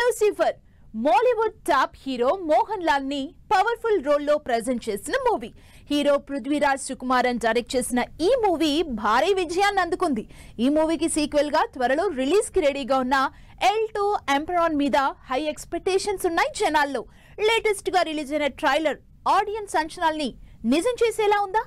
Lucifer Mollywood top hero Mohan Lal ని powerful role లో present చేసిన movie. Hero Prithviraj Sukumaran direct చేసిన ఈ మూవీ భారీ విజయాన్ని అందుకుంది. ఈ మూవీకి సీక్వెల్ గా త్వరలో రిలీజ్ కి రెడీగా ఉన్న L2 ఎంపరాన్ మీద హై ఎక్స్పెక్టేషన్స్ ఉన్నాయి జనాల్లో. లేటెస్ట్ గా రిలీజ్ అయిన ట్రైలర్ ఆడియన్స్ అంచనాల్ని నిజం చేసేలా ఉందా?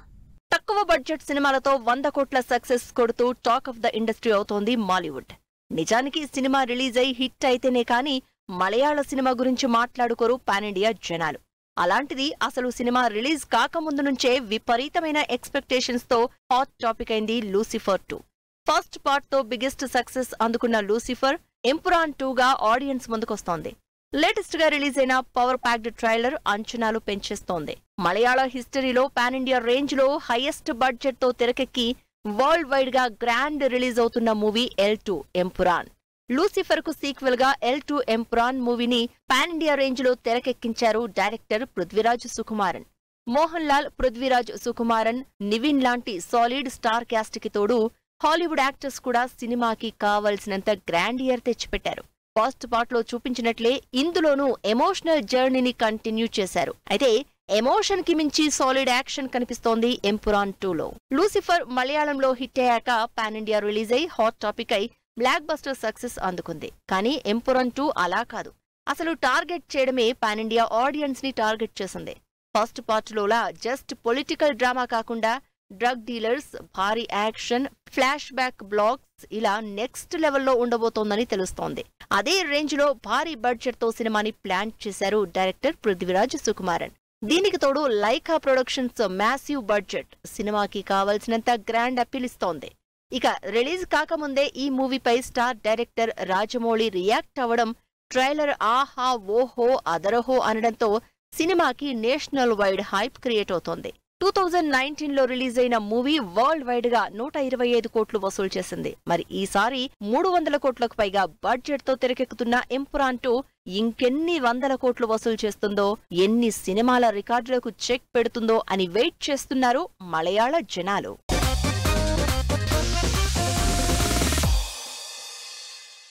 తక్కువ బడ్జెట్ సినిమాలతో 100 కోట్ల సక్సెస్ కొడుతూ టాక్ ఆఫ్ ద ఇండస్ట్రీ అవుతోంది మాలీవుడ్. నిజానికి సినిమా రిలీజ్ అయి హిట్ అయితేనే కానీ మలయాళ సినిమా గురించి మాట్లాడుకోరు పాన్ ఇండియా జనాలు. అలాంటిది అసలు సినిమా రిలీజ్ కాకముందు నుంచే విపరీతమైన ఎక్స్పెక్టేషన్స్ తో హాట్ టాపిక్ అయింది లూసిఫర్ 2. ఫస్ట్ పార్ట్ తో బిగ్గెస్ట్ సక్సెస్ అందుకున్న లూసిఫర్ ఎంపురాన్ 2 గా ఆడియన్స్ ముందుకొస్తోంది. లేటెస్ట్ గా రిలీజ్ అయిన పవర్ ప్యాక్డ్ ట్రైలర్ అంచనాలు పెంచేస్తోంది. మలయాళ హిస్టరీలో పాన్ ఇండియా రేంజ్ లో హైయెస్ట్ బడ్జెట్ తో తెరకెక్కి వరల్డ్ వైడ్ గా గ్రాండ్ రిలీజ్ అవుతున్న మూవీ L2 ఎంపురాన్. లూసిఫర్ కు సీక్వెల్ గా L2 ఎంపురాన్ మూవీని పాన్ ఇండియా రేంజ్ లో తెరకెక్కించారు డైరెక్టర్ పృథ్వీరాజ్ సుకుమారన్. మోహన్ లాల్, పృథ్వీరాజ్ సుకుమారన్, నివిన్ లాంటి సాలిడ్ స్టార్ క్యాస్ట్ కి తోడు హాలీవుడ్ యాక్టర్స్ కూడా సినిమాకి కావలసినంత గ్రాండియర్ తెచ్చిపెట్టారు. ఫస్ట్ పార్ట్ లో చూపించినట్లే ఇందులోనూ ఎమోషనల్ జర్నీని కంటిన్యూ చేశారు. అయితే ఎమోషన్ కి మించి సాలిడ్ యాక్షన్ కనిపిస్తోంది ఎంపురాన్ 2 లో. లూసిఫర్ మలయాళంలో హిట్ అయ్యాక పాన్ ఇండియా రిలీజ్ అయి హాట్ టాపిక్ అయి బ్లాక్ బస్టర్ సక్సెస్ అందుకుంది. కానీ ఎంపురాన్ 2 అలా కాదు. అసలు టార్గెట్ చేయడమే పాన్ ఇండియా ఆడియన్స్ ని టార్గెట్ చేసింది. ఫస్ట్ పార్ట్ లోలా జస్ట్ పొలిటికల్ డ్రామా కాకుండా డ్రగ్ డీలర్స్, భారీ యాక్షన్, ఫ్లాష్ బ్యాక్ బ్లాగ్స్ ఇలా నెక్స్ట్ లెవెల్లో ఉండబోతోందని తెలుస్తోంది. అదే రేంజ్ లో భారీ బడ్జెట్ తో సినిమాని ప్లాన్ చేశారు డైరెక్టర్ పృథ్వీరాజ్ సుకుమారన్. దీనికి తోడు లైకా ప్రొడక్షన్స్ మ్యాసివ్ బడ్జెట్ సినిమాకి కావలసినంత గ్రాండ్ అప్పీల్ ఇస్తోంది. ఇక రిలీజ్ కాకముందే ఈ మూవీపై స్టార్ డైరెక్టర్ రాజమౌళి రియాక్ట్ అవ్వడం, ట్రైలర్ ఆహా ఓహో అదరహో అనడంతో సినిమాకి నేషనల్ వైడ్ హైప్ క్రియేట్ అవుతోంది. 2019 లో రిలీజ్ అయిన మూవీ వరల్డ్ వైడ్ గా 125 కోట్లు వసూలు చేసింది. మరి ఈసారి 300 కోట్లకు పైగా బడ్జెట్ తో తెరకెక్కుతున్న ఎంపురాన్ 2 ఇంకెన్ని 100 కోట్లు వసూలు చేస్తుందో, ఎన్ని సినిమాల రికార్డులకు చెక్ పెడుతుందో అని వెయిట్ చేస్తున్నారు మలయాళ జనాలు.